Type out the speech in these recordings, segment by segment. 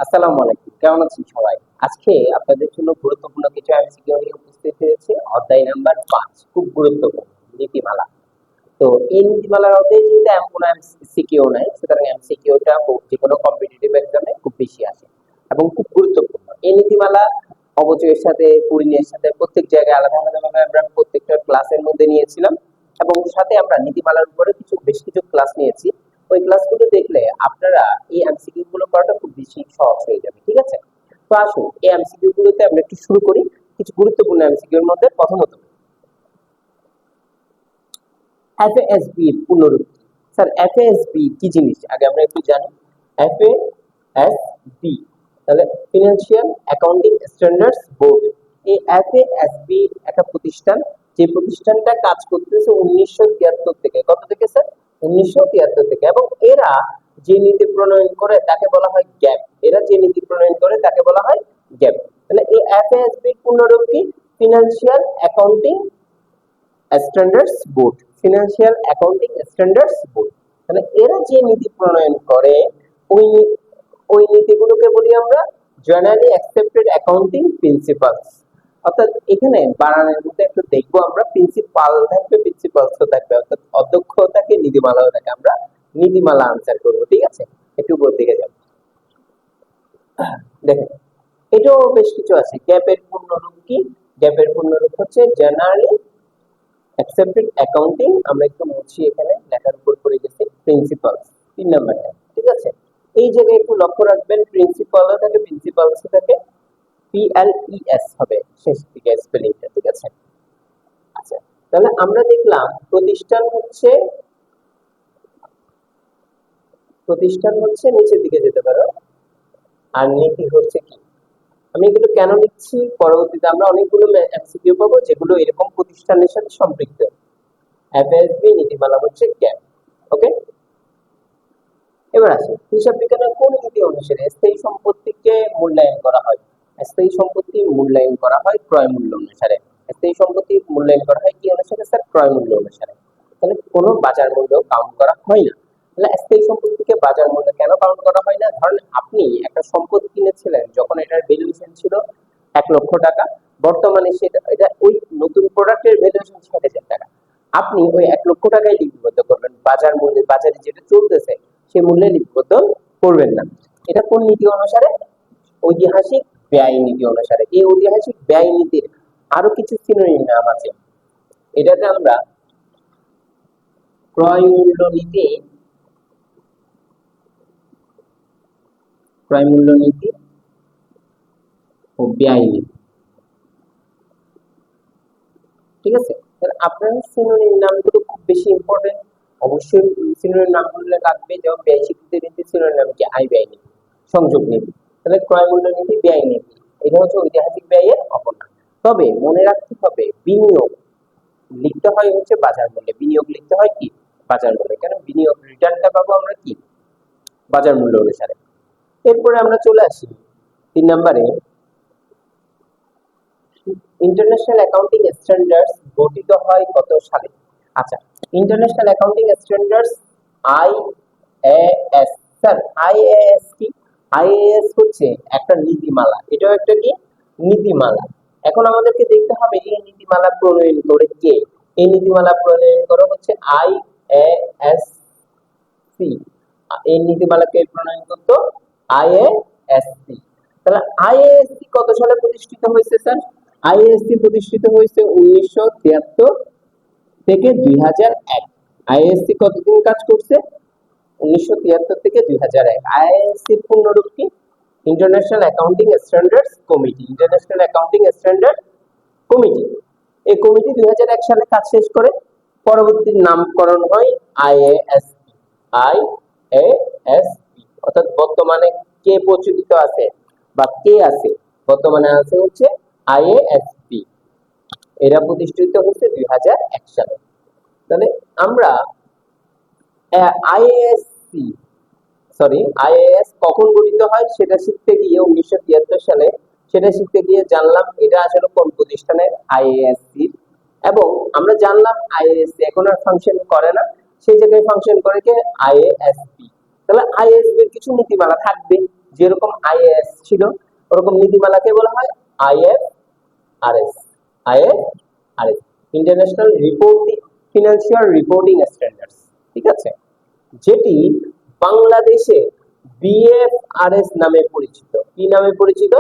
আসসালামু আলাইকুম, কেমন আছেন সবাই? আজকে আপনাদের জন্য গুরুত্বপূর্ণ কিছু এমসিকিউ নিয়ে উপস্থিত হয়েছে। অধ্যায় নাম্বার 5 খুব গুরুত্বপূর্ণ নীতিমালা। তো এই নীতিমালার মধ্যে যেহেতু এমন কোনো এমসিকিউ নাই, সুতরাং এমসিকিউটা যে কোনো কম্পিটিটিভ এক্সামে খুব বেশি আসে এবং খুব গুরুত্বপূর্ণ। এই নীতিমালা অবচয়ের সাথে পরিণয়ের সাথে প্রত্যেক জায়গায় আলাদা আলাদা ভাবে আমরা প্রত্যেকটা ক্লাসের মধ্যে নিয়েছিলাম এবং সাথে আমরা নীতিমালার উপরে বেশ কিছু ক্লাস নিয়েছি। ওই ক্লাসগুলো দেখলে আপনারা এই এমসিকিউ গুলো করাটা খুব বেশি সহজ হয়ে যাবে, ঠিক আছে? তো আসুন এই এমসিকিউ গুলোতে আমরা একটু শুরু করি। কিছু গুরুত্বপূর্ণ এমসিকিউ এর মধ্যে প্রথমত এফএএসবি এর পুনরুক্তি। স্যার এফএএসবি কি জিনিস আগে আমরা একটু জানি। এফএএসবি তাহলে ফিনান্সিয়াল অ্যাকাউন্টিং স্ট্যান্ডার্ডস বোর্ড। এই এফএএসবি একটা প্রতিষ্ঠান, যে প্রতিষ্ঠানটা কাজ করতেছে 1973 থেকে। কত থেকে স্যার? 1973 থেকে। এবং এরা যে নীতি প্রণয়ন করে তাকে বলা হয় গ্যাপ। এরা যে নীতি প্রণয়ন করে তাকে বলা হয় গ্যাপ। তাহলে এই এফএএসবি পুনরুক্তি financial accounting standards board, financial accounting standards board. তাহলে এরা যে নীতি প্রণয়ন করে ওই ওই নীতিগুলোকে বলি আমরা জেনারেলি অ্যাকসেপ্টেড অ্যাকাউন্টিং প্রিন্সিপালস। অর্থাৎ এখানে বানানের মধ্যে একটু দেখবো আমরা, প্রিন্সিপাল থাকবে, প্রিন্সিপালস থাকবে, অর্থাৎ অধ্যক্ষ থাকে, নীতিমালাও থাকে। আমরা নীতিমালা আনসার করবো, ঠিক আছে? একটু উপর দিকে যাবো। দেখেন এটাও বেশ কিছু আছে। গ্যাপের পূর্ণরূপ কি? গ্যাপের পূর্ণরূপ হচ্ছে জেনারেলি অ্যাকসেপ্টেড অ্যাকাউন্টিং। আমরা একটু মুছি, এখানে লেখার উপর পড়ে গেছে প্রিন্সিপালস, 3 নাম্বারটা, ঠিক আছে? এই জায়গায় একটু লক্ষ্য রাখবেন, প্রিন্সিপালও থাকে, প্রিন্সিপালসও থাকে, পিএলইএস হবে শেষ দিকে স্পেলিংটা, ঠিক আছে? আচ্ছা, তাহলে আমরা দেখলাম প্রতিষ্ঠান হচ্ছে নিচের দিকে যেতে পারো, আর নীতি হচ্ছে কি। আমি এগুলো কেন লিখছি, পরবর্তীতে আমরা অনেকগুলো এমসিকিউ পাবো যেগুলো এরকম প্রতিষ্ঠানের সাথে সম্পৃক্ত। এফএসবি নীতিমালা হচ্ছে গ্যাপ। ওকে, এবার আসি হিসাব বিজ্ঞানের কোন নীতি অনুসারে স্থায়ী সম্পত্তিকে মূল্যায়ন করা হয়? স্থায়ী সম্পত্তি মূল্যায়ন করা হয় ক্রয় মূল্য অনুসারে। স্থায়ী সম্পত্তি মূল্যায়ন করা হয় কি অনুসারে স্যার? ক্রয় মূল্য অনুসারে। তাহলে কোনো বাজার মূল্য কাউন্ট করা হয় না। তাহলে স্থায়ী সম্পত্তিকে বাজার মূল্য কেন কাউন্ট করা হয় না? ধরেন আপনি একটা সম্পত্তি কিনেছিলেন, যখন এটার ভ্যালুয়েশন ছিল 1 লক্ষ টাকা, বর্তমানে সেটা এটা ওই নতুন প্রোডাক্টের ভ্যালুয়েশন 60,000 টাকা। আপনি ওই 1 লক্ষ টাকায় লিপিবদ্ধ করবেন, বাজার মূল্যে, বাজারে যেটা চলতেছে সেই মূল্যে লিপিবদ্ধ করবেন না। এটা কোন নীতি অনুসারে? ঐতিহাসিক ব্যয় নীতি অনুসারে। এই ঐতিহাসিক ব্যয় নীতির আরো কিছু সিনোনিম নাম আছে। এটাতে আমরা ক্রয় মূল্য নীতি, ক্রয় মূল্য নীতি ও ব্যয় নীতি, ঠিক আছে? আপনার সিনোনিম নামগুলো খুব বেশি ইম্পর্টেন্ট, অবশ্যই সিনোনিম নামগুলো লাগবে। যেমন ব্যয় স্বীকৃতি নীতি সিনোনিম নাম কি? আয় ব্যয় নীতি, সংযোগ নীতি। তাহলে ক্রয় মূল্য নীতি, ব্যয় নীতি, এটা হচ্ছে ঐতিহাসিক ব্যয়ের অপর। তবে মনে রাখতে হবে বিনিয়োগ লিখতে হয় হচ্ছে বাজার মূল্যে, বিনিয়োগ লিখতে হয় কি? বাজার মূল্যে। কেন? বিনিয়োগ রিটার্নটা পাবো আমরা কি? বাজার মূল্য অনুসারে। এরপরে আমরা চলে আসি 3 নম্বরে, ইন্টারন্যাশনাল অ্যাকাউন্টিং স্ট্যান্ডার্ডস গঠিত হয় কত সালে? আচ্ছা, international accounting standards IAS. Sir IAS কি? আইএএস হচ্ছে একটা নীতিমালা, এটাও একটা কি? নীতিমালা। এখন আমাদেরকে দেখতে হবে এই নীতিমালা প্রণয়ন করে কে। এই নীতিমালা প্রণয়ন করা হচ্ছে আইএএস সি। এই নীতিমালাকে প্রণয়ন করতো আইএএসসি। তাহলে আইএএসসি কত সালে প্রতিষ্ঠিত হয়েছে স্যার? আইএএসসি প্রতিষ্ঠিত হয়েছে 1973 থেকে 2001। আইএএসসি কতদিন কাজ করছে? 1973 থেকে 2001। আইএএসসির পূর্ণরূপ কি? International accounting standards committee. International accounting standard committee. এই কমিটি 2001 সালে কাজ শেষ করে, পরবর্তী নামকরণ হয় আইএএসপি। আইএএসপি অর্থাৎ বর্তমানে কে প্রচলিত আছে বা কে আছে? বর্তমানে আছে হচ্ছে আইএএসপি। এরা প্রতিষ্ঠিত হয়েছে 2001 সালে। তাহলে আমরা আইএএসসি আইএএস কখন গঠিত হয় সেটা শিখতে গিয়ে 1973 সালে সেটা শিখতে গিয়ে জানলাম এটা আসলে কোন প্রতিষ্ঠানের, আইএএসসি। এবং আমরা জানলাম আইএএসসি এখন আর ফাংশন করে না, সেই জায়গায় ফাংশন করে কে? আইএএসপি। তাহলে আইএএসপি এর কিছু নীতিমালা থাকবে, যেরকম আইএএস ছিল ওরকম নীতিমালাকে বলা হয় IFRS. IFRS international reporting financial reporting standards, ঠিক আছে, যেটি বাংলাদেশে বিএফআরএস নামে পরিচিত। কি নামে পরিচিত?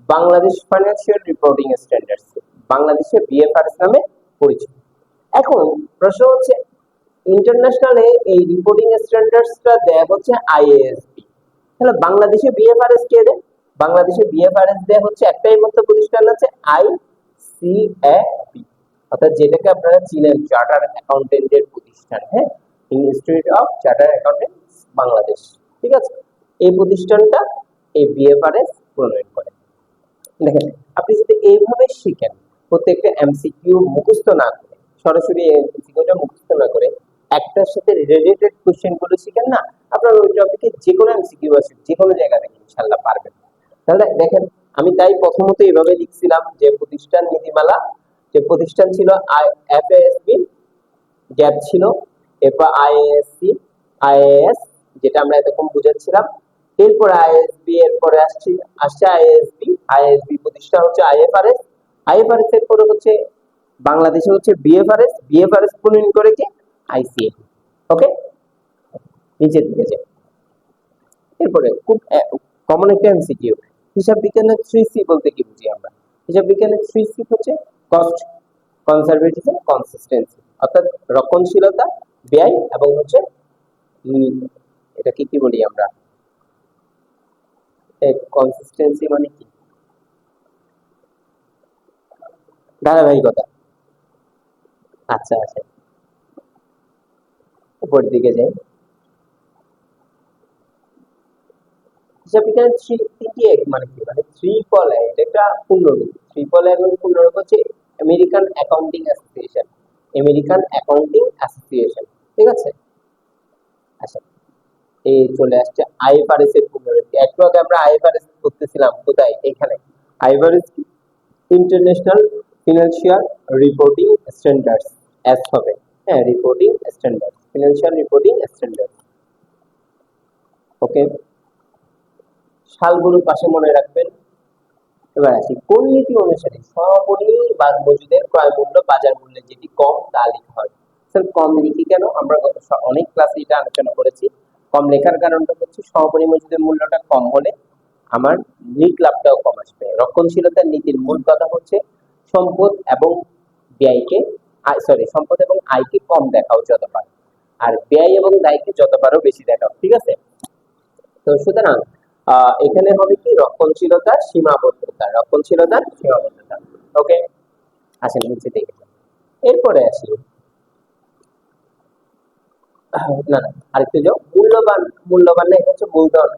বাংলাদেশ ফাইন্যান্সিয়াল রিপোর্টিং স্ট্যান্ডার্ডস, বাংলাদেশে বিএফআরএস নামে পরিচিত। এখন প্রশ্ন হচ্ছে ইন্টারন্যাশনালে এই রিপোর্টিং স্ট্যান্ডার্ডসটা দেয়া হচ্ছে আইএএসবি, তাহলে বাংলাদেশে বিএফআরএস কে দেয়? বাংলাদেশে বিএফআরএস দেয়া হচ্ছে একটাই মাত্র প্রতিষ্ঠান আছে, আইসিএবি, অর্থাৎ যেটাকে আপনারা চিনেন চার্টার অ্যাকাউন্টেন্টের প্রতিষ্ঠান, হ্যাঁ, institute of charter accountants Bangladesh, ঠিক আছে, এই প্রতিষ্ঠানটা এই বিএফআরএস প্রণয়ন করে। দেখেন আপনি যদি এইভাবে শিখেন, প্রত্যেকটা এমসিকিউ মুখস্থ না করে, সরাসরি এমসিকিউটা মুখস্থ না করে একটার সাথে রিলেটেড কোশ্চেন গুলো শিখেন না, আপনার ওই টপিকে যে কোনো এমসিকিউ আছে যে কোনো জায়গা থেকে ইনশাআল্লাহ পারবেন। তাহলে দেখেন আমি তাই প্রথমত এইভাবে লিখছিলাম যে প্রতিষ্ঠান নীতিমালা, যে প্রতিষ্ঠান ছিল এফএএসবি, গ্যাপ ছিল, এরপর আইএএসসি, আইএএস যেটা আমরা এতক্ষণ বুঝাচ্ছিলাম, এরপর আইএসবি, এরপরে আসছে আইএসবি, আইএসবি প্রতিষ্ঠান হচ্ছে আইএফআরএস, আইএফআরএস এর পরে হচ্ছে বাংলাদেশে হচ্ছে বিএফআরএস, বিএফআরএস প্রণয়ন করে কি আইসিএবি। ওকে, নিচের দিকে যাই। এরপরে খুব কমন একটা এমসিকিউ, হিসাব বিজ্ঞানের 3C বলতে কি বুঝি আমরা? হিসাব বিজ্ঞানের 3C হচ্ছে কস্ট, কনজারভেটিজম, কনসিস্টেন্সি, অর্থাৎ রক্ষণশীলতা, ব্যয় এবং হচ্ছে এটা কি বলি আমরা, কনসিস্টেন্সি মানে কি? ধারাবাহিকতা। আচ্ছা আচ্ছা, উপর দিকে যাই। হিসাব বিজ্ঞানের তিনটি মানে কি, মানে ট্রিপল এ, এটা একটা পূর্ণরূপ। ট্রিপল এর পূর্ণরূপ হচ্ছে American accounting association, American accounting association, ঠিক আছে। আচ্ছা, এই চলে আসছে আইএফআরএস এর পূর্ণরূপ। একটু আগে আমরা আইএফআরএস করতেছিলাম কোথায়? এখানে। আইএফআরএস কি? International financial reporting standards, S হবে, হ্যাঁ, reporting standard, financial reporting standard. Okay, সালগুলো পাশে মনে রাখবেন। এবার আসি, কোন নীতি অনুসারে সহপরিমাণ বা মজুদের ক্রয় মূল্য বাজার মূল্যে যেটি কম তা লিখা হয়? স্যার কম লিখি কেন? আমরা অনেক ক্লাসে এটা আলোচনা করেছি। কম লেখার কারণটা হচ্ছে সহপরিমাণ মজুদের মূল্যটা কম হলে আমার নিট লাভটাও কম আসবে। রক্ষণশীলতার নীতির মূল কথা হচ্ছে সম্পদ এবং ব্যয়কে, সম্পদ এবং আয়কে কম দেখাও যত পারে, আর ব্যয় এবং দায়কে যত পারো বেশি দেখাও, ঠিক আছে। তো সুতরাং এখানে হবে কি রক্ষণশীলতার সীমাবদ্ধতা, রক্ষণশীলতার সীমাবদ্ধতা। ওকে, আসেন নিচে দেখে। এরপরে আসি, না না আরেকটু যাও, মূল্যবান, মূল্যবান না, এটা হচ্ছে মূলধন।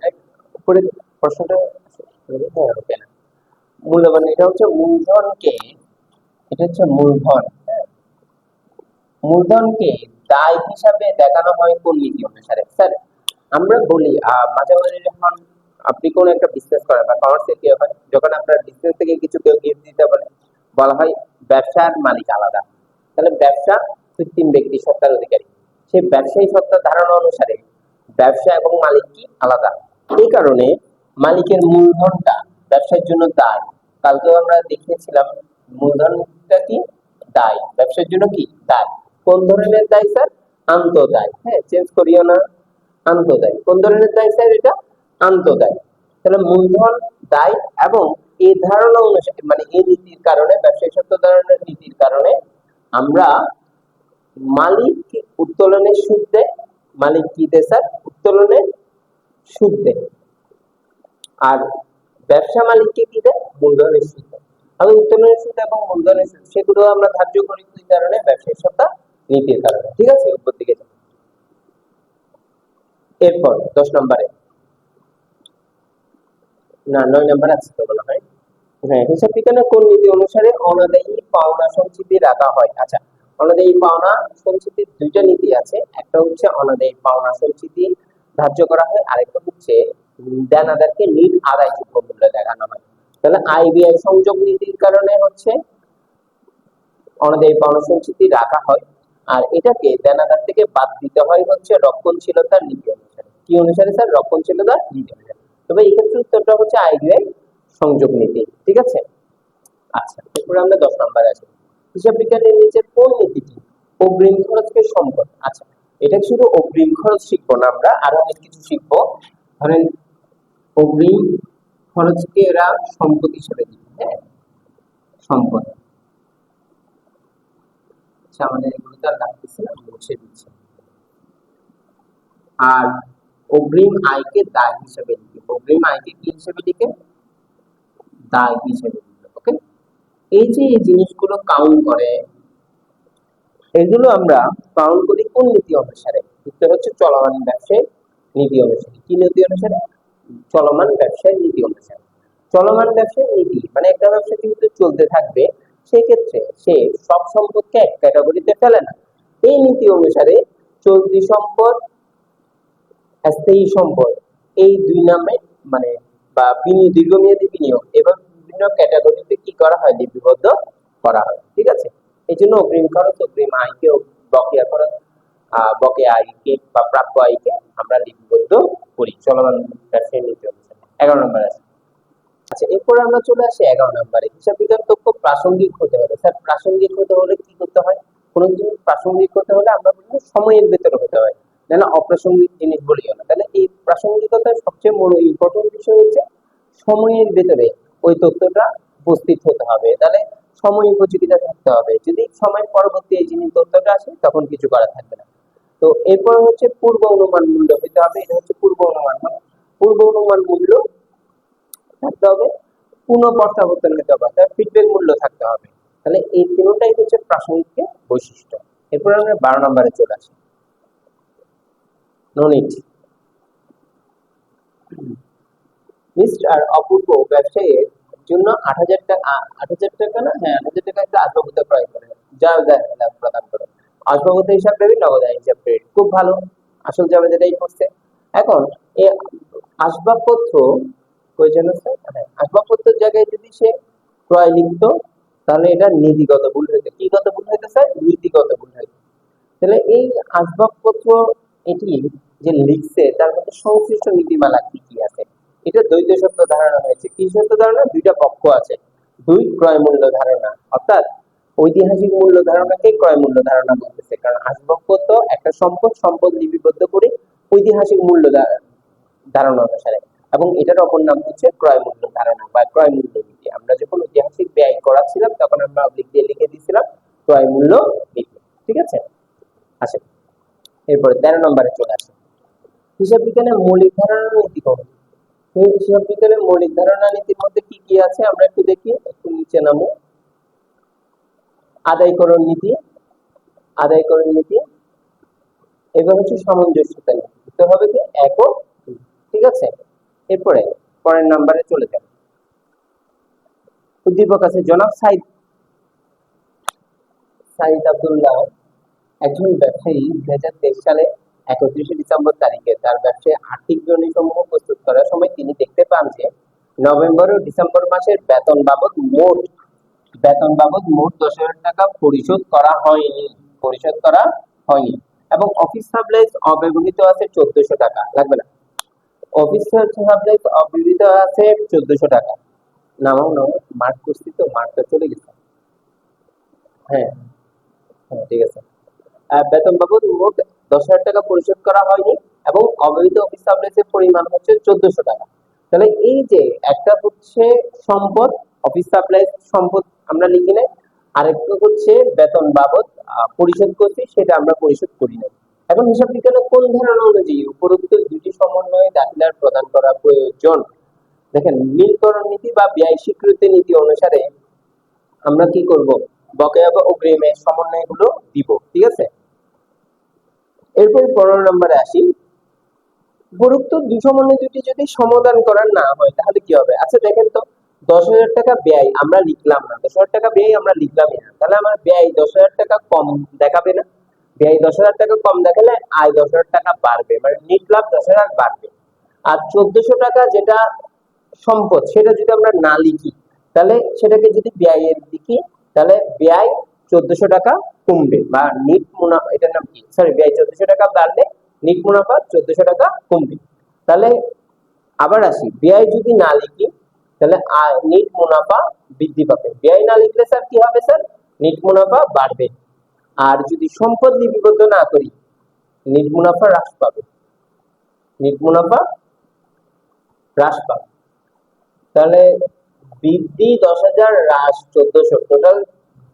উপরে প্রশ্নটা ওকে না, মূল্যবান এটা হচ্ছে মূলধনকে, এটা হচ্ছে মূলধন, মূলধনকে দায় হিসাবে দেখানো হয় কোন নীতি অনুসারে? স্যার আমরা বলি মাঝে মাঝে যখন আপনি কোন একটা বিজনেস করেন বা কমার্সে কি হয়, যখন আপনার বিজনেস থেকে কিছু কেউ গিফট দিতে পারে, বলা হয় ব্যবসার মালিক আলাদা। তাহলে ব্যবসা কৃত্রিম ব্যক্তি সত্তার অধিকারী, সেই ব্যবসায়ী সত্তার ধারণা অনুসারে ব্যবসা এবং মালিক কি আলাদা। এই কারণে মালিকের মূলধনটা ব্যবসার জন্য দায়। কালকেও আমরা দেখিয়েছিলাম মূলধনটা কি দায়, ব্যবসার জন্য কি দায়। কোন ধরনের দায় স্যার? আন্তঃদায়, হ্যাঁ, চেঞ্জ করিও না, আন্তঃদায়। কোন ধরনের দায় স্যার? এটা আন্তঃদায়। তাহলে মূলধন দায়, এবং এই ধারণা অনুসারে মানে এই নীতির কারণে, ব্যবসায়ী সত্ত্ব ধরনের নীতির কারণে আমরা মালিক উত্তোলনের সুদ দেয়, মালিক কি দেয় স্যার? উত্তোলনের সুদ দেয়, আর ব্যবসা মালিককে কি দেয়? মূলধনের সুদ দেয়। আমি উত্তোলনের সুদ এবং মূলধনের সুদ সেগুলো আমরা ধার্য করি দুই কারণে, ব্যবসায়ী সত্তা নীতির কারণে, ঠিক আছে। উপর দিকে যাই। এরপর 10 নম্বরে, না 9 নম্বর আছে তো বলা হয়, হ্যাঁ, হিসাব বিজ্ঞানের কোন নীতি অনুসারে অনাদায়ী পাওনা সঞ্চিতি রাখা হয়? আচ্ছা, অনাদায়ী পাওনা সঞ্চিতির দুইটা নীতি আছে, একটা হচ্ছে অনাদায়ী পাওনা সঞ্চিতি ধার্য করা হয়, আরেকটা হচ্ছে দেনাদারকে নিট আদায়যোগ্য মূল্য দেখানো হয়। তাহলে আইবিআই সংযোগ নীতির কারণে হচ্ছে অনাদায়ী পাওনা সঞ্চিতি রাখা হয়, আর এটাকে দেনাদার থেকে বাদ দিতে হয় হচ্ছে রক্ষণশীলতার নীতি অনুসারে। কি অনুসারে স্যার? রক্ষণশীলতার নীতি অনুসারে। তবে এই ক্ষেত্রে উত্তরটা হচ্ছে আয় ব্যয় সংযোগ নীতি। ঠিক আছে। আচ্ছা, এরপরে আমরা 10 নম্বরে আসি। হিসাব বিজ্ঞানের নিচের কোন নীতিটি অগ্রিম খরচকে সম্পদ? আচ্ছা, এটা শুধু অগ্রিম খরচ শিখবো না, আমরা আরো অনেক কিছু শিখবো। ধরেন অগ্রিম খরচকে এরা সম্পদ হিসেবে দিবে। হ্যাঁ, সম্পদ। আচ্ছা, আমাদের এগুলো তো আর লাগতেছে না, মুছে দিচ্ছি। আর অগ্রিম আয়কে দায় হিসেবে লিখে, অগ্রিম আয়কে কি হিসেবে লিখে? দায় হিসেবে লিখে। ওকে, এই যে এই জিনিসগুলো কাউন্ট করে, এগুলো আমরা কাউন্ট করি কোন নীতি অনুসারে? উত্তর হচ্ছে চলমান ব্যবসায় নীতি অনুসারে। কি নীতি অনুসারে? চলমান ব্যবসায় নীতি অনুসারে। চলমান ব্যবসায় নীতি মানে একটা ব্যবসা যেহেতু চলতে থাকবে, সেক্ষেত্রে সে সব সম্পদকে এক ক্যাটাগরিতে ফেলে না। এই নীতি অনুসারে চলতি সম্পদ, স্থায়ী সম্পদ, এই দুই নামে মানে বা দীর্ঘমেয়াদী বিনিয়োগ এবং বিভিন্ন ক্যাটাগরিতে কি করা হয়? লিপিবদ্ধ করা হয়। ঠিক আছে। এই জন্য অগ্রিম খরচ, অগ্রিম আয়কে, বকেয়া খরচ, বকেয়া আয়কে বা প্রাপ্য আয়কে আমরা লিপিবদ্ধ করি চলমান ব্যবসায় নীতি অনুসারে। 11 নম্বর আছে। আচ্ছা, এরপরে আমরা চলে আসি 11 নম্বরে। হিসাব বিজ্ঞান তথ্য প্রাসঙ্গিক হতে হবে। স্যার, প্রাসঙ্গিক হতে হলে কি করতে হয়? কোনো জিনিস প্রাসঙ্গিক হতে হলে আমরা বলবো সময়ের ভেতরে হতে হয়, না অপ্রাসঙ্গিক জিনিস বলিও না। তাহলে এই প্রাসঙ্গিকতার সবচেয়ে বড় ইম্পর্টেন্ট বিষয় হচ্ছে সময়ের ভেতরে ওই তথ্যটা উপস্থিত হতে হবে। তাহলে সময় উপযোগিতা থাকতে হবে। যদি সময় পরবর্তী এই জিনিস তথ্যটা আসে, তখন কিছু করা থাকবে না। তো এরপর হচ্ছে পূর্ব অনুমান মূল্য হতে হবে। এটা হচ্ছে পূর্ব অনুমান। পূর্ব অনুমান মূল্য থাকতে হবে, পুনঃ প্রত্যাবর্তন হতে হবে, তার ফিডব্যাক মূল্য থাকতে হবে। তাহলে এই তিনটাই হচ্ছে প্রাসঙ্গিক বৈশিষ্ট্য। এরপর আমরা 12 নম্বরে চলে আসি। ননিট। মিস্টার অপূর্ব ব্যবসায়ীর জন্য 8,000 টাকা, 8,000 টাকা না, হ্যাঁ 8,000 টাকা একটা আসবাবপত্র ক্রয় করে যা প্রদান করে। আসবাবপত্র হিসাব দেবে, নগদ হিসাব দেবে। খুব ভালো, আসল জাবেদ এটাই করছে। এখন এই আসবাবপত্র কই যেন স্যার? হ্যাঁ, আসবাবপত্রের জায়গায় যদি সে ক্রয় লিখতো, তাহলে এটা নীতিগত ভুল হইতো। কি গত ভুল হইতো স্যার? নীতিগত ভুল হইতো। তাহলে এই আসবাবপত্র এটি যে লিখছে, তার মধ্যে সংশ্লিষ্ট নীতিমালা কি কি আছে? এটা দ্বৈত সত্য ধারণা হয়েছে। কি সত্য ধারণা? দুইটা পক্ষ আছে, দুই ক্রয় মূল্য ধারণা। অর্থাৎ ঐতিহাসিক মূল্য ধারণাকে ক্রয় মূল্য ধারণা বলতেছে, কারণ আসবাবপত্র একটা সম্পদ, সম্পদ লিপিবদ্ধ করে ঐতিহাসিক মূল্য ধারণা অনুসারে, এবং এটার অপর নাম হচ্ছে ক্রয় মূল্য ধারণা বা ক্রয় মূল্য নীতি। আমরা যখন ঐতিহাসিক ব্যয় করাচ্ছিলাম, তখন আমরা অবলিক দিয়ে লিখে দিয়েছিলাম ক্রয় মূল্য নীতি। ঠিক আছে। আচ্ছা, এরপরে 13 নম্বরে চলে আসে। হিসাব বিজ্ঞানের মৌলিক ধারণা নীতি কোন? হিসাব বিজ্ঞানের মৌলিক ধারণা নীতির মধ্যে কি কি আছে আমরা একটু দেখি। একটু নিচে নামো। আদায়করণ নীতি, আদায়করণ নীতি। এবার হচ্ছে সামঞ্জস্যতা নীতি। দিতে হবে কি? এক ও দুই। ঠিক আছে। এরপরে পরের নাম্বারে চলে যাবে। উদ্দীপক আছে জনাব সাইদ আব্দুল্লাহ একজন ব্যবসায়ী 2023 সালে 31শে ডিসেম্বর তারিখে তার ব্যবসায় আর্থিক বিবরণীসমূহ প্রস্তুত করার সময় তিনি দেখতে পান যে নভেম্বর ও ডিসেম্বর মাসের বেতন বাবদ মোট 10,000 টাকা পরিশোধ করা হয়নি, এবং অফিস সাপ্লাইজ অব্যবহৃত আছে 1,400 টাকা। লাগবে না? অফিস সাপ্লাইজ অব্যবহৃত আছে 1,400 টাকা। নামাও মার্ক করছি তো, মার্কটা চলে গেছে। হ্যাঁ হ্যাঁ, ঠিক আছে। বেতন বাবদ মোট 10,000 টাকা পরিশোধ করা হয়নি এবং অবৈধ অফিস সাপ্লাইজের পরিমাণ হচ্ছে 1,400 টাকা। তাহলে এই যে একটা হচ্ছে সম্পদ, অফিস সাপ্লাইজ সম্পদ আমরা লিখি নাই, আরেকটা হচ্ছে বেতন বাবদ পরিশোধ করছি, সেটা আমরা পরিশোধ করি না। এখন হিসাব বিজ্ঞানের কোন ধারণা অনুযায়ী উপরোক্ত দুটি সমন্বয়ে দাখিলার প্রদান করা প্রয়োজন? দেখেন, নীলকরণ নীতি বা ব্যয় স্বীকৃতি নীতি অনুসারে আমরা কি করব? বকেয়া বা অগ্রিমের সমন্বয় গুলো দিব। ঠিক আছে। এরপর 15 নম্বরে আসি। উপরোক্ত দুই সমন্বয় দুটি যদি সমাধান করা না হয়, তাহলে কি হবে? আচ্ছা দেখেন তো, 10,000 টাকা ব্যয় আমরা লিখলাম না, 10,000 টাকা ব্যয় আমরা লিখলামই না, তাহলে আমার ব্যয় 10,000 টাকা কম দেখাবে না? ব্যয় 10,000 টাকা কম দেখালে আয় 10,000 টাকা বাড়বে, মানে নিট লাভ 10,000 বাড়বে। আর 1,400 টাকা যেটা সম্পদ, সেটা যদি আমরা না লিখি, তাহলে সেটাকে যদি ব্যয়ের দিকে, তাহলে ব্যয় 1,400 টাকা কমবে বা নিট মুনাফা, এটার নাম কি, সরি, ব্যয় 1,400 টাকা বাড়লে নিট মুনাফা 1,400 টাকা কমবে। তাহলে আবার আসি, ব্যয় যদি না লিখি তাহলে নিট মুনাফা বৃদ্ধি পাবে, ব্যয় না লিখলে স্যার কি হবে স্যার, নিট মুনাফা বাড়বে। আর যদি সম্পদ লিপিবদ্ধ না করি, নিট মুনাফা হ্রাস পাবে, নিট মুনাফা হ্রাস পাবে। তাহলে বৃদ্ধি 10,000, হ্রাস 1400, টোটাল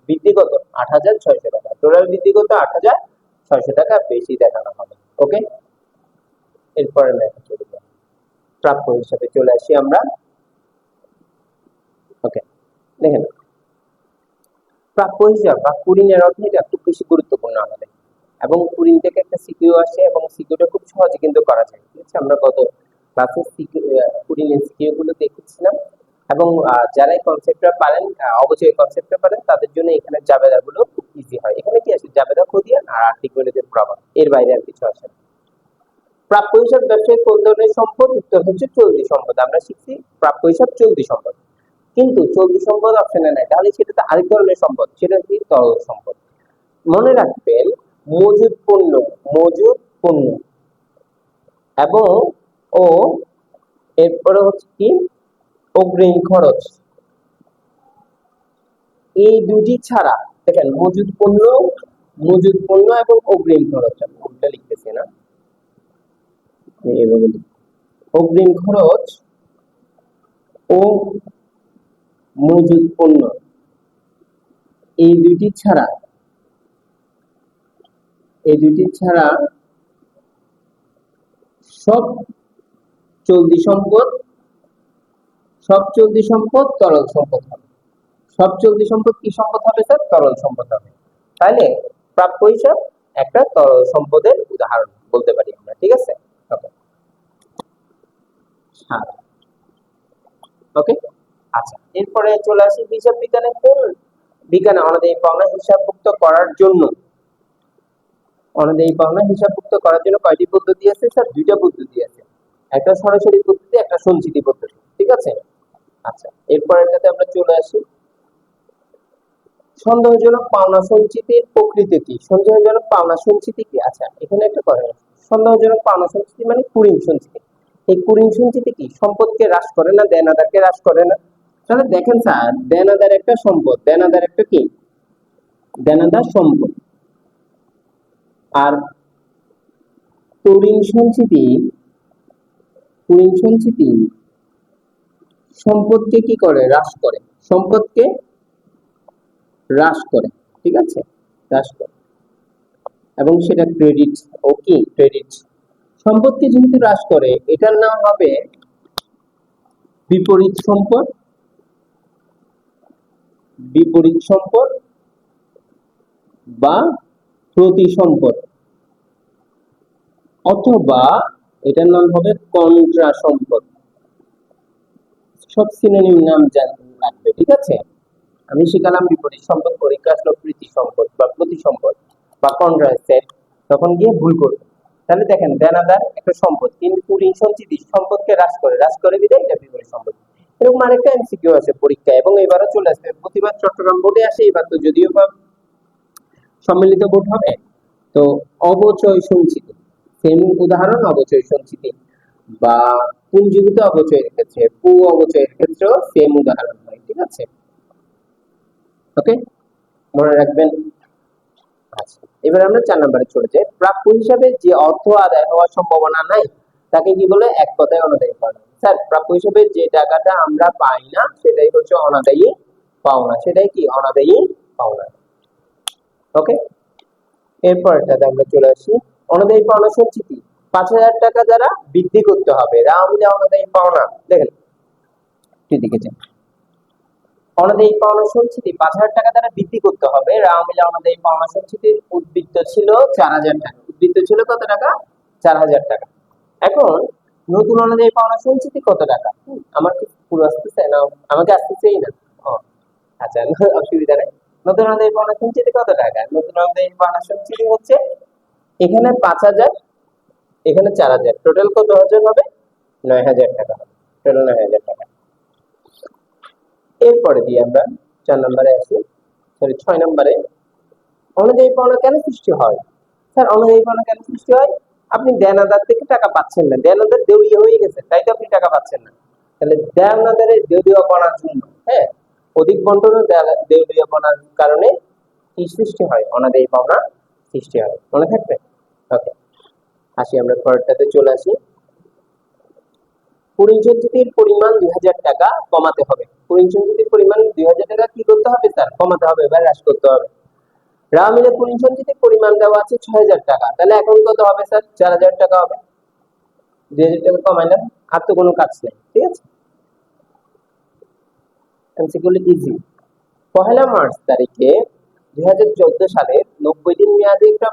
বৃদ্ধি কত, 8,600 টাকা, টোটাল বৃদ্ধি কত, 8,600 টাকা বেশি দেখানো হবে। ওকে, এরপরে ম্যাথে চলে যাই, প্রাপ্য হিসাবে চলে আসি আমরা। ওকে, দেখেন প্রাপ্য হিসাব বা কুড়িনের অর্থ এটা খুব বেশি গুরুত্বপূর্ণ আমাদের, এবং কুড়িন থেকে একটা সিকিউ আসে এবং সিকিউটা খুব সহজে কিন্তু করা যায়। ঠিক আছে, আমরা গত ক্লাসে কুড়িনের সিকিউ গুলো দেখেছিলাম, এবং যারা এই কনসেপ্টটা পারেন, অবশ্যই কনসেপ্টটা পারেন, তাদের জন্য এখানে জাবেদা গুলো খুব ইজি হয়। এখানে কি আছে, জাবেদা খতিয়ান আর আর্থিক গণিতের প্রমাণ, এর বাইরে আর কিছু আসে না। প্রাপ্য হিসাব ব্যবসায়িক কোন ধরনের সম্পদ, উত্তর হচ্ছে চলতি সম্পদ। আমরা শিখছি প্রাপ্য হিসাব চলতি সম্পদ, কিন্তু চলতি সম্পদ অপশনে নাই, তাহলে সেটা তো আরেক ধরনের সম্পদ, সেটা কি তরল সম্পদ। মনে রাখবেন, মজুদ পণ্য, মজুদ পণ্য এবং ও এরপরে হচ্ছে কি অগ্রিম খরচ, এই দুটি ছাড়া, দেখেন মজুদ পণ্য, মজুদ পণ্য এবং অগ্রিম খরচ, আমি উল্টা লিখতেছি না, এইভাবে অগ্রিম খরচ ও মজুদ পণ্য, এই দুটি ছাড়া, এই দুটি ছাড়া সব চলতি সম্পদ, সব চলতি সম্পদ তরল সম্পদ হবে। সব চলতি সম্পদ কি সম্পদ হবে স্যার, তরল সম্পদ হবে। তাহলে প্রাপ্য হিসাব একটা তরল সম্পদের উদাহরণ বলতে পারি আমরা। ঠিক আছে, ওকে, আচ্ছা, এরপরে চলে আসি হিসাব বিজ্ঞানে। কোন বিজ্ঞানে অনাদায়ী পাওনা হিসাবভুক্ত করার জন্য, অনাদায়ী পাওনা হিসাবভুক্ত করার জন্য কয়টি পদ্ধতি আছে স্যার, দুইটা পদ্ধতি আছে, একটা সরাসরি পদ্ধতি, একটা সঞ্চিতি পদ্ধতি। ঠিক আছে, আচ্ছা, এরপরেরটাতে আমরা চলে আসি, সন্দেহজনক পাওনা সঞ্চিতির প্রকৃতি কি, সন্দেহজনক পাওনা সঞ্চিতি কি। আচ্ছা, এখানে একটা কথা, সন্দেহজনক পাওনা সঞ্চিতি মানে কুড়িন সঞ্চিতি। এই কুড়িন সঞ্চিতি কি, সম্পদকে হ্রাস করে না, দেনাদারকে হ্রাস করে না। তাহলে দেখেন স্যার, দেনাদার একটা সম্পদ, দেনাদার একটা কি, দেনাদার সম্পদ, আর কুড়িন সঞ্চিতি, কুড়িন সঞ্চিতি সম্পদকে কি করে, হ্রাস করে, সম্পদকে হ্রাস করে। ঠিক আছে, হ্রাস করে, এবং সেটা ক্রেডিট, ও কি ক্রেডিট, সম্পদকে যেহেতু হ্রাস করে, এটার নাম হবে বিপরীত সম্পদ, বিপরীত সম্পদ বা প্রতি সম্পদ, অথবা এটার নাম হবে কন্ট্রা সম্পদ। সব সিনোনিম নাম লাগবে। ঠিক আছে, আমি শিখালাম বিপরীত সম্পদ, পরীক্ষা আসলো প্রীতি সম্পদ বা প্রতি সম্পদ বা কন্ট্রা সেট, তখন গিয়ে ভুল করবে। তাহলে দেখেন, দেনাদার একটা সম্পদ, কিন্তু কুড়িন সঞ্চিতি সম্পদকে হ্রাস করে, হ্রাস করে বিদায় এটা বিপরীত সম্পদ। এরকম আরেকটা এমসিকিউ আছে পরীক্ষা, এবং এবারও চলে আসবে, প্রতিবার চট্টগ্রাম বোর্ডে আসে, এবার তো যদিও বা সম্মিলিত বোর্ড হবে, তো অবচয় সঞ্চিতি, সেম উদাহরণ, অবচয় সঞ্চিতি বা পুঞ্জীভূত অবচয়ের ক্ষেত্রে, পু অবচয়ের ক্ষেত্রেও সেম উদাহরণ হয়। ঠিক আছে, ওকে, মনে রাখবেন। আচ্ছা, এবার আমরা 4 নম্বরে চলে যাই, প্রাপ্য হিসাবে যে অর্থ আদায় হওয়ার সম্ভাবনা নাই তাকে কি বলে, এক কথায় অনাদায়ী পাওনা। স্যার, প্রাপ্য হিসাবে যে টাকাটা আমরা পাই না সেটাই হচ্ছে অনাদায়ী পাওনা, সেটাই কি অনাদায়ী পাওনা। ওকে, এরপরটাতে আমরা চলে আসি, অনাদায়ী পাওনা সঞ্চিতি 5,000 টাকা দ্বারা বৃদ্ধি করতে হবে, রামলে অনাদায়ী পাওনা। দেখেন দিকে যান, অনাদায়ী পাওনা সঞ্চিতি 5,000 টাকা দ্বারা বৃদ্ধি করতে হবে, রামলে অনাদায়ী পাওনা সঞ্চিতির উদ্বৃত্ত ছিল 4,000 টাকা, উদ্বৃত্ত ছিল কত টাকা, 4,000 টাকা। এখন নতুন অনাদায়ী পাওনা সঞ্চিতি কত টাকা, আমার কি পুরো আসতেছে না, আমাকে আসতেছেই না, ও আচ্ছা, অসুবিধা নেই। নতুন অনাদায়ী পাওনা সঞ্চিতি কত টাকা, নতুন অনাদায়ী পাওনা সঞ্চিতি হচ্ছে এখানে 5,000, এখানে 4,000, টোটাল কত হাজার হবে, 9,000 টাকা হবে, টোটাল 9,000 টাকা। এরপরে দিয়ে আমরা 4 নম্বরে আসি, সরি 6 নম্বরে, অনাদায়ী পাওনা কেন সৃষ্টি হয়। স্যার, অনাদায়ী পাওনা কেন সৃষ্টি হয়, আপনি দেনাদার থেকে টাকা পাচ্ছেন না, দেনাদার দেউলিয়া হয়ে গেছে, তাই তো আপনি টাকা পাচ্ছেন না। তাহলে দেনাদারের দেউলিয়াপনার জন্য, হ্যাঁ, অধিক বন্টন ও দেউলিয়াপনার কারণে কি সৃষ্টি হয়? অনাদায়ী পাওনা সৃষ্টি হয়। মনে থাকবে? ওকে, আসি আমরা পরেরটাতে চলে আসি। পরিসঞ্চিতির পরিমাণ 2000 টাকা কমাতে হবে। পরিসঞ্চিতির পরিমাণ 2000 টাকা কি করতে হবে স্যার? কমাতে হবে বা হ্রাস করতে হবে। রাওয়া মিলে পরিসঞ্চিতির পরিমাণ দেওয়া আছে 6000 টাকা, তাহলে এখন কত হবে স্যার? 4000 টাকা হবে। 2000 টাকা কমাইলাম, আর তো কোনো কাজ নেই, ঠিক আছে। MCQ easy. পহেলা মার্চ তারিখে 2014 সালের 90 দিন মেয়াদে একটা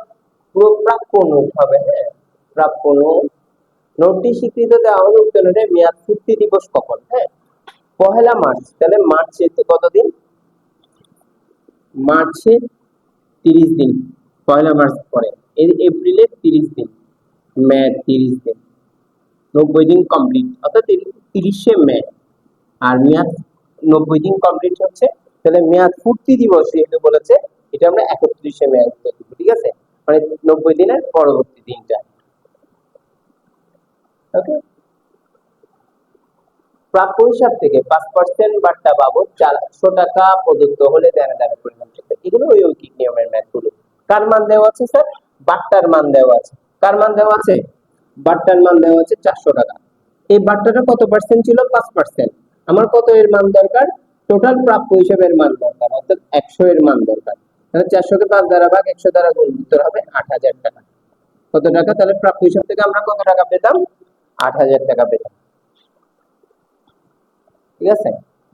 পুরো প্রাপ্য নোট হবে, হ্যাঁ, প্রাপ্য নোট। নোটটি স্বীকৃত দেওয়া হলো উত্তোলনের মেয়াদ পূর্তি দিবস কখন? হ্যাঁ, পহেলা মার্চ, তাহলে মার্চে তো কতদিন? মার্চে 30 দিন, পয়লা মার্চ পরে এপ্রিলে 30 দিন, মে 30 দিন, 90 দিন কমপ্লিট, অর্থাৎ 30শে মে। আর মেয়াদ 90 দিন কমপ্লিট হচ্ছে, তাহলে মেয়াদ পূর্তি দিবস যেহেতু বলেছে, এটা আমরা 31শে মে উত্তর দিব, ঠিক আছে, মানে 90 দিনের পরবর্তী দিনটা। ওকে, প্রাপ্য হিসাব থেকে 5% বার্তা বাবদ 400 টাকা প্রদত্ত হলে দেনাদারের পরিমাণ কত? এগুলো ওই ঐকিক নিয়মের ম্যাথগুলো। কার মান দেওয়া আছে স্যার? বার্তার মান দেওয়া আছে। কার মান দেওয়া আছে? বার্তার মান দেওয়া আছে 400 টাকা। এই বার্তাটা কত পার্সেন্ট ছিল? 5%। আমার কত এর মান দরকার? টোটাল প্রাপ্য হিসাবের মান দরকার, অর্থাৎ 100 এর মান দরকার। তাহলে 400 কে 5 দ্বারা ভাগ, 100 দ্বারা গুণ, উত্তর হবে 8000 টাকা। কত টাকা? তাহলে প্রাপ্য হিসাব থেকে আমরা কত টাকা পেতাম? 8000 টাকা পেতাম, ঠিক আছে।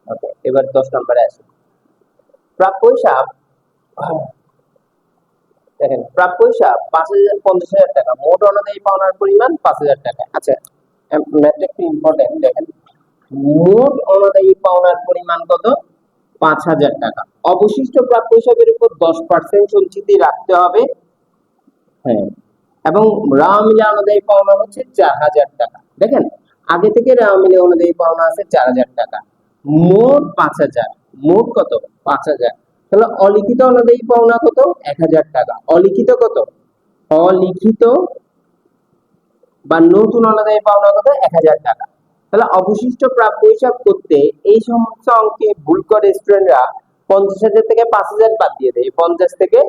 ওকে, এবার 10 নম্বরে আসি। প্রাপ্য হিসাব, দেখেন প্রাপ্য হিসাব 50,000 টাকা, মোট অনাদায়ী পাওনার পরিমাণ 5000 টাকা। আচ্ছা, ম্যাথটা একটু ইম্পর্টেন্ট, দেখেন মোট অনাদায়ী পাওনার পরিমাণ কত? 5000 টাকা। অবশিষ্ট প্রাপ্য হিসাবের উপর 10% সঞ্চিতি রাখতে হবে, হ্যাঁ, এবং রাওয়া মিলে অনাদায়ী পাওনা হচ্ছে 4000 টাকা। দেখেন আগে থেকে রাওয়া মিলে অনাদায়ী পাওনা আছে 4000 টাকা, মোট 5000, মোট কত? 5000। তাহলে অলিখিত অনাদায়ী পাওনা কত? 1000 টাকা। অলিখিত কত? অলিখিত বা নতুন অনাদায়ী পাওনা কত? 1000 টাকা। তাহলে অবশিষ্ট প্রাপ্য হিসাব করতে এই সমস্ত অঙ্কে ভুল করে স্টুডেন্টরা 50,000 থেকে 5000 বাদ দিয়ে দেয়, 50 থেকে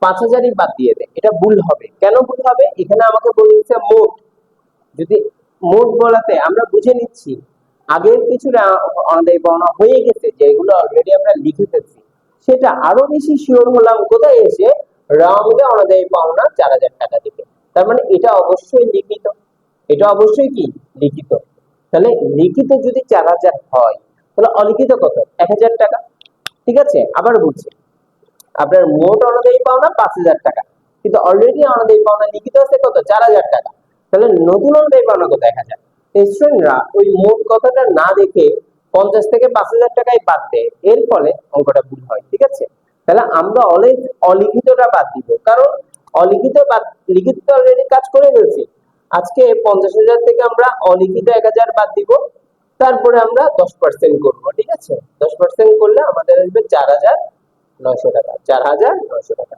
5000ই বাদ দিয়ে দেয়। এটা ভুল হবে। কেন ভুল হবে? এখানে আমাকে বলে দিচ্ছে মোট। যদি মোট বলাতে আমরা বুঝে নিচ্ছি আগের কিছু অনাদায়ী পাওনা হয়ে গেছে, যেগুলো অলরেডি আমরা লিখে ফেলছি, সেটা আরো বেশি শিওর হলাম কোথায় এসে? রাওয়া মিলে অনাদায়ী পাওনা 4000 টাকা থেকে। তার মানে এটা অবশ্যই লিখিত, এটা অবশ্যই কি লিখিত। তাহলে লিখিত যদি 4000 হয়, তাহলে অলিখিত কত? 1000 টাকা, ঠিক আছে। আবার বলছি, আপনার মোট অনাদায়ী পাওনা 5000 টাকা, কিন্তু অলরেডি অনাদায়ী পাওনা লিখিত আছে কত? 4000 টাকা। তাহলে নতুন অনুযায়ী পাওনা কত? 1000। স্টুডেন্টরা ওই মোট কথাটা না দেখে 50 থেকে 5000 টাকায় বাদ দেয়, এর ফলে অঙ্কটা ভুল হয়, ঠিক আছে। তাহলে আমরা অলিখিতটা বাদ দিব, কারণ অলিখিত বাদ, লিখিত অলরেডি কাজ করে ফেলছি। আজকে 50,000 থেকে আমরা অলিখিত 1000 বাদ দিব, তারপরে আমরা 10% করব, ঠিক আছে। 10% করলে আমাদের আসবে 4900 টাকা, 4900 টাকা।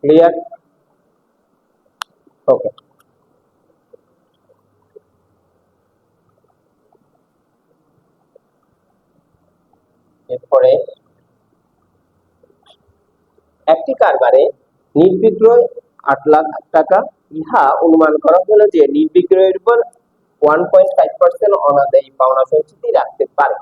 ক্লিয়ার? ওকে, এরপরে একটি কারবারে নির্বিক্রয় 8 লাখ টাকা, ইহা অনুমান করা হলো যে নির্বিক্রয়ের উপর 1.5% অনাদায়ী পাওনা সঞ্চিতি রাখতে পারে।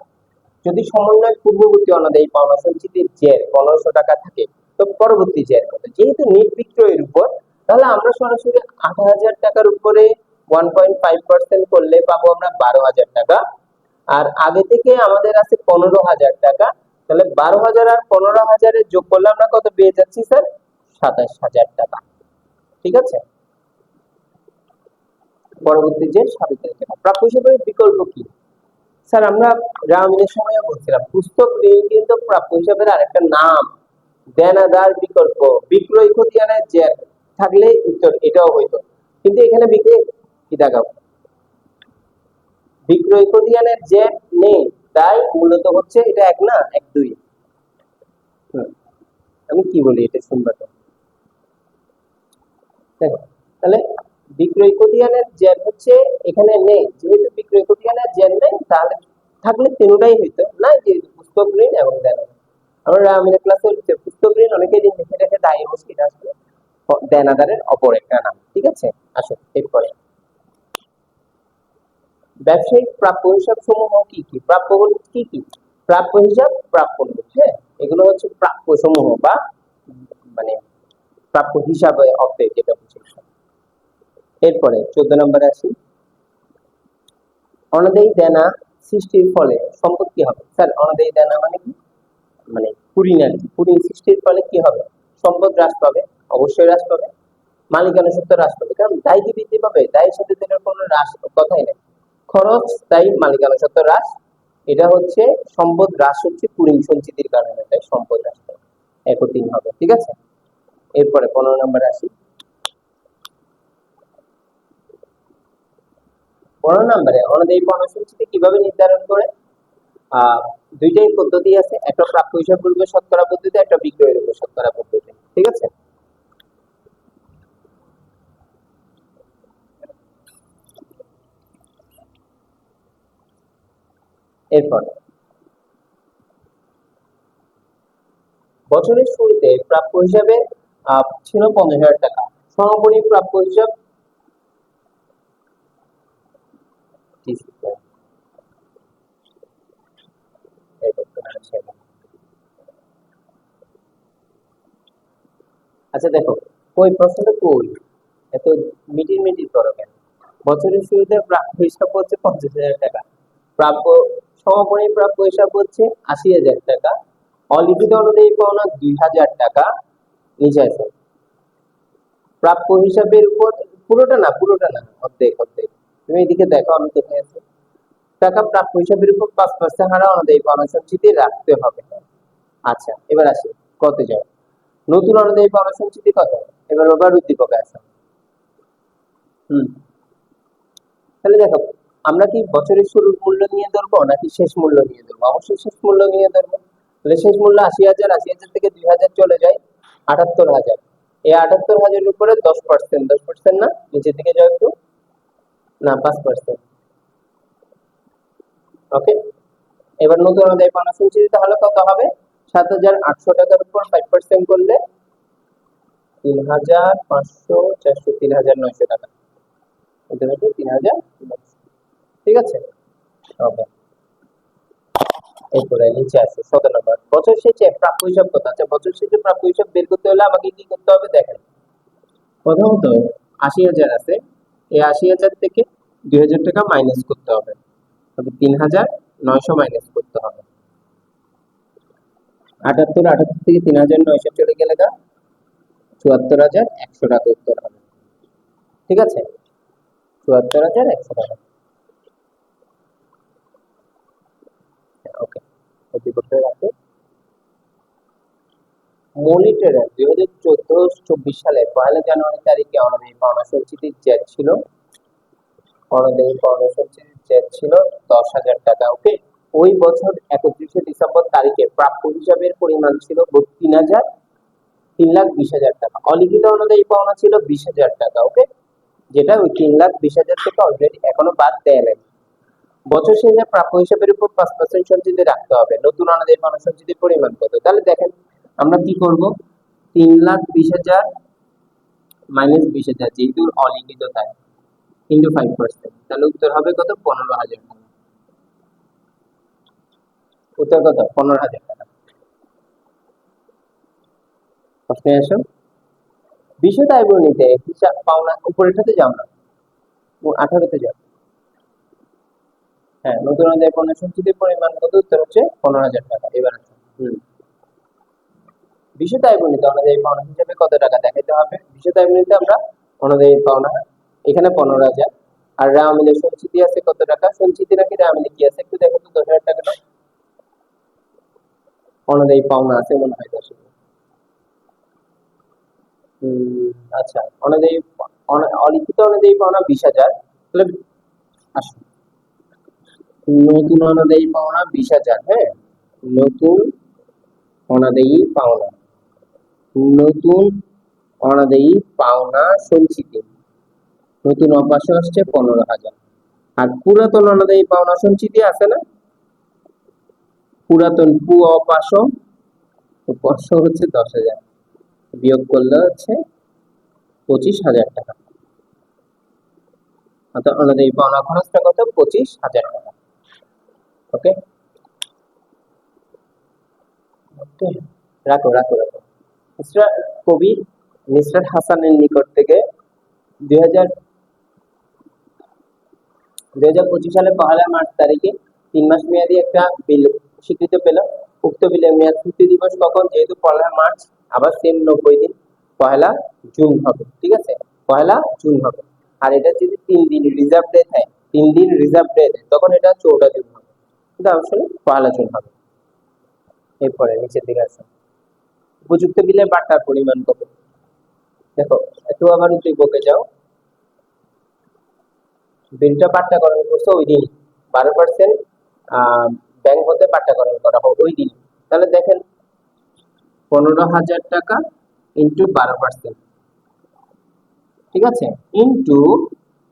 যদি সমন্বয় পূর্ববর্তী অনাদায়ী পাওনা সঞ্চিতির জের 1500 টাকা থাকে, তো পরবর্তী জের কত? যেহেতু নির্বিক্রয়ের উপর, তাহলে আমরা সরাসরি 8000 টাকার উপরে 1.5% করলে পাবো আমরা 12000 টাকা। আর আগে থেকে আমাদের আছে 15000 টাকা, তাহলে 12000 আর 15000 এর যোগ করলে আমরা কত পেয়ে যাচ্ছি স্যার? 27000 টাকা, ঠিক আছে। পরবর্তী যে 27000 টাকা। প্রাপ্য হিসেবে বিকল্প কি? স্যার আমরা রামিনের সময় বলছিলাম পুস্তক ঋণ কিন্তু প্রাপ্য হিসাবের আরেকটা নাম। দেনাদার বিকল্প, বিক্রয় খতিয়ানের জের থাকলে উত্তর এটাও হইতো, কিন্তু এখানে বিক্রয় কি দেখাও, বিক্রয় খতিয়ানের জের নেই, তাই মূলত হচ্ছে এটা 1 না 1 2। আমি কি বলি এটা শুনবা তো। দেখো তাহলে বিক্রয় খতিয়ানের জের হচ্ছে এখানে নেই, যেহেতু বিক্রয় খতিয়ানের জের নেই তাহলে থাকলে তিনটাই হইতো না, যেহেতু পুস্তক ঋণ এবং দেনাদার। আমরা আমাদের ক্লাসে পুস্তক ঋণ অনেকেই লিখে রেখে দায়ী মুশকিল আসলে দেনাদারের অপর একটা নাম। ঠিক আছে, আসো এরপরে ব্যবসায়িক প্রাপ্য হিসাব সমূহ কি কি? প্রাপ্য হল কি কি? প্রাপ্য হিসাব, প্রাপ্য নোট, হ্যাঁ, এগুলো হচ্ছে প্রাপ্য সমূহ বা মানে প্রাপ্য হিসাবে অর্থে যেটা হচ্ছে। এরপরে 14 নম্বরে আসি, অনাদায়ী দেনা সৃষ্টির ফলে সম্পদ কি হবে? স্যার অনাদায়ী দেনা মানে কি? মানে কুড়িন আর কি, কুড়িন সৃষ্টির ফলে কি হবে? সম্পদ হ্রাস পাবে, অবশ্যই হ্রাস পাবে। মালিকানা সত্ত্ব হ্রাস পাবে, কারণ দায় কি বৃদ্ধি পাবে? দায়ের সাথে এটার কোনো হ্রাস কথাই নেই। খরচ তাই মালিকানা সত্ত্ব হ্রাস, এটা হচ্ছে সম্পদ হ্রাস হচ্ছে কুড়িন সঞ্চিতির কারণে, তাই সম্পদ হ্রাস পাবে, 1 ও 3 হবে। ঠিক আছে, এরপরে 15 নম্বরে আসি। 15 নম্বরে অনাদায়ী পাওনা সঞ্চিতি কিভাবে নির্ধারণ করে? দুইটাই পদ্ধতি আছে, একটা প্রাপ্য হিসাব পূর্বে শতকরা পদ্ধতি, একটা বিক্রয়ের উপর শতকরা পদ্ধতি। ঠিক আছে, এরপর বছরের শুরুতে প্রাপ্য হিসাবে ছিল 50,000 টাকা, সমাপনী প্রাপ্য হিসাব আচ্ছা দেখো, কই প্রশ্নটা কই, এত মিটির মিটির করো কেন? বছরের শুরুতে প্রাপ্য হিসাব হচ্ছে 50,000 টাকা, প্রাপ্য সমাপনী প্রাপ্য হিসাব হচ্ছে 80,000 টাকা, অলিখিত অনুযায়ী পাওনা 2,000 টাকা। নিচে আছে প্রাপ্য হিসাবের উপর, পুরোটা না, অর্ধেক অর্ধেক। তুমি এদিকে দেখো আমি কোথায় আছি। টাকা প্রাপ্য হিসাবের উপর 5% হারে অনুযায়ী পাওনা সঞ্চিতি রাখতে হবে। আচ্ছা এবার আসি কত যায় নতুন অনুযায়ী পাওনা সঞ্চিতি কত? এবার আবার উদ্দীপকে আসা। তাহলে দেখো, আমরা কি বছরের শুরুর মূল্য নিয়ে ধরবো নাকি শেষ মূল্য নিয়ে ধরবো? অবশ্যই শেষ মূল্য নিয়ে ধরবো। তাহলে শেষ মূল্য 80,000, 80,000 থেকে 2,000 চলে যায় 78,000। এই 78,000 উপরে 10%, 10% না, নিচের দিকে যাও একটু, না 5%। ওকে, এবার নতুন অনুযায়ী পাওনা সঞ্চিতি তাহলে কত হবে? 7,800 টাকার উপর 5% করলে 3,500, 400, 3,900 টাকা। এটা হচ্ছে 3,900। ঠিক আছে, ওকে। এরপরে নিচে আসে 17 নম্বর, বছর শেষে প্রাপ্য হিসাব কত? আচ্ছা বছর শেষে প্রাপ্য হিসাব বের করতে হলে আমাকে কি করতে হবে দেখেন। প্রথমত 80,000 আছে, এই 80,000 থেকে 2,000 টাকা মাইনাস করতে হবে, তবে 3,900 মাইনাস করতে হবে। 78 থেকে 3,900 চলে গেলে 74,100 টাকা উত্তর হবে। ঠিক আছে, 74,100 টাকা। ওকে, করতে রাখো। মনিটরে 2014-24 সালে 1 জানুয়ারি তারিখে অনাদায়ী পাওনা সঞ্চিতির জের ছিল, অনাদায়ী পাওনা সঞ্চিতির জের ছিল 10,000 টাকা। ওকে, ওই বছর 31শে ডিসেম্বর তারিখে প্রাপ্য হিসাবের পরিমাণ ছিল 3,20,000 টাকা। অলিখিত অনুযায়ী পাওনা ছিল 20,000 টাকা। ওকে, যেটা ওই 3,20,000 থেকে অলরেডি এখনো বাদ দেয় নাই। বছর শেষে প্রাপ্য হিসাবের উপর 5% সঞ্চিতি রাখতে হবে। নতুন অনুযায়ী পাওনা সঞ্চিতির পরিমাণ কত? তাহলে দেখেন আমরা কি করব, 3,20,000 মাইনাস 20,000, যেহেতু অলিখিত তাই ইন্টু 5%, তাহলে উত্তর হবে কত? 15,000 টাকা। উত্তর কত? 15,000 টাকা। প্রশ্নে আসো, বিশদ আয় বর্ণিতে হিসাব পাওনা উপরেটাতে যাও না, 18তে যাও। হ্যাঁ, নতুন অনুযায়ী পাওনা সঞ্চিতির পরিমাণ কত? উত্তর হচ্ছে 15,000 টাকা। এবার আসো, বিশদ আয় বর্ণিত অনুযায়ী পাওনা হিসাবে কত টাকা দেখাইতে হবে? বিশদ আয় বর্ণিতে আমরা অনুযায়ী পাওনা এখানে 15,000, আর রামিলের সঞ্চিতি আছে কত টাকা? সঞ্চিতি নাকি রামিলে কি আছে একটু দেখো তো, 10,000 টাকাটা অনুযায়ী পাওনা আছে মনে হয় 10,000। আচ্ছা, অনুযায়ী অলিখিত অনুযায়ী পাওনা 20,000, তাহলে আসো নতুন অনুযায়ী পাওনা 20,000। হ্যাঁ, নতুন অনাদায়ী পাওনা, নতুন অনাদায়ী পাওনা সঞ্চিতি, নতুন অপাশে আসছে 15,000। আর পুরাতন অনাদায়ী পাওনা সঞ্চিতি আছে না, পুরাতন পু অপাশ, পাশ হচ্ছে 10,000, বিয়োগ করলে হচ্ছে 25,000 টাকা। অর্থাৎ অনাদায়ী পাওনা খরচটা কত, 25,000 টাকা। ওকে, রাখো রাখো রাখো। কবি নিসরাত হাসানের নিকট থেকে 2025 সালে 1 মার্চ তারিখে 3 মাস মেয়াদী একটা বিল স্বীকৃত পেল। উক্ত বিলের মেয়াদ পূর্তি দিবস কখন, যেহেতু 1 মার্চ, আবার সেম 90 দিন, 1 জুন হবে। ঠিক আছে, 1 জুন হবে। আর এটা যদি 3 দিন রিজার্ভ ডে থাকে, 3 দিন রিজার্ভ ডে দেয়, তখন এটা 14 জুন হবে, কিন্তু আসলে 1 জুন হবে। এরপরে নিচের দিকে আছে উপযুক্ত বিলের বার্তার পরিমাণ কত। দেখো, একটু আবার উদ্দীপকে যাও। বিলটা পাট্টাকরণ করছে ওই দিন, 12% ব্যাংক হতে পাট্টাকরণ করা হোক ওই দিন। তাহলে দেখেন 15,000 টাকা ইন্টু 12%, ঠিক আছে, ইন্টু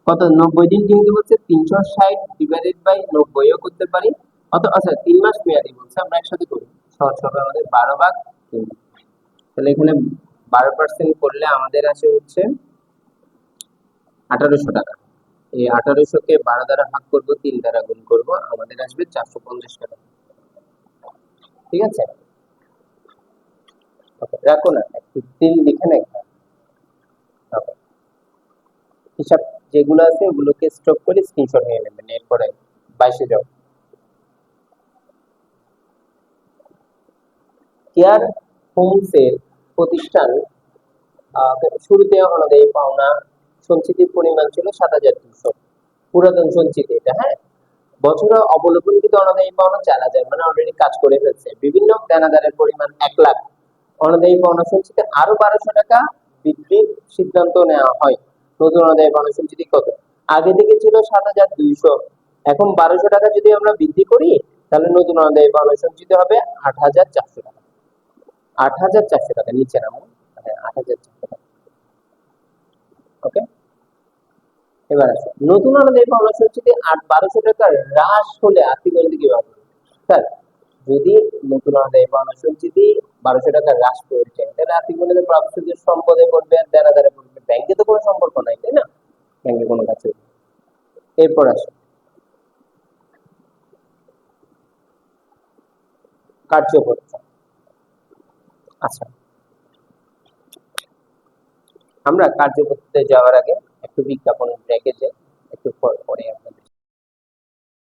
কত, 90 দিন কিন্তু বলছে, 360 ডিভাইডেড বাই 90ও করতে পারি। আচ্ছা 3 মাস মেয়াদি বলছে, আমরা একসাথে করি, সহজ হবে আমাদের, 12/3। তাহলে এখানে 12% করলে আমাদের আসে হচ্ছে 1800 টাকা। এই 1800-কে 12 দ্বারা ভাগ করবো, 3 দ্বারা গুণ করবো, আমাদের আসবে 450 টাকা। ঠিক আছে, রাখো না, একটু 3 লিখে না একটা। হিসাব যেগুলো আছে ওগুলোকে স্টপ করে স্ক্রিনশট নিয়ে নেবেন। এরপরে 22-এ যাও। কেয়ার হোমসের প্রতিষ্ঠান শুরুতে অনাদায়ী পাওনা সঞ্চিতির পরিমাণ ছিল 7,200, পুরাতন সঞ্চিতি এটা, হ্যাঁ। বছরে অবলোকনকৃত অনাদায়ী পাওনা 4,000, মানে অলরেডি কাজ করে ফেলছে। বিভিন্ন দেনাদারের পরিমাণ 1,00,000। অনাদায়ী পাওনা সঞ্চিতি আরো 1,200 টাকা বৃদ্ধির সিদ্ধান্ত নেওয়া হয়। নতুন অনাদায়ী পাওনা সঞ্চিতি কত, আগে থেকে ছিল 7,200, এখন 1,200 টাকা যদি আমরা বৃদ্ধি করি, তাহলে নতুন অনাদায়ী পাওনা সঞ্চিতি হবে 8,400 টাকা। 8,400 টাকা, নিচে নামো, হ্যাঁ 8,400 টাকা। ওকে, এবার আসো নতুন অনুযায়ী পাওনা সঞ্চিতি 1,200 টাকা হ্রাস হলে আর্থিক গণিত কিভাবে হবে? স্যার, যদি নতুন অনুযায়ী পাওনা সঞ্চিতি 1,200 টাকা হ্রাস পেয়েছে, তাহলে আর্থিক গণিতের প্রাপ্তদের সম্পদে পড়বে আর দেনাদারে পড়বে, ব্যাংকে তো কোনো সম্পর্ক নাই, তাই না, ব্যাংকে কোনো কাছে। এরপর আসো কার্যকর্তা। আচ্ছা, আমরা কার্যকর্তাতে যাওয়ার আগে একটু বিজ্ঞাপন রেখে যাই, একটু পরে আপনাদের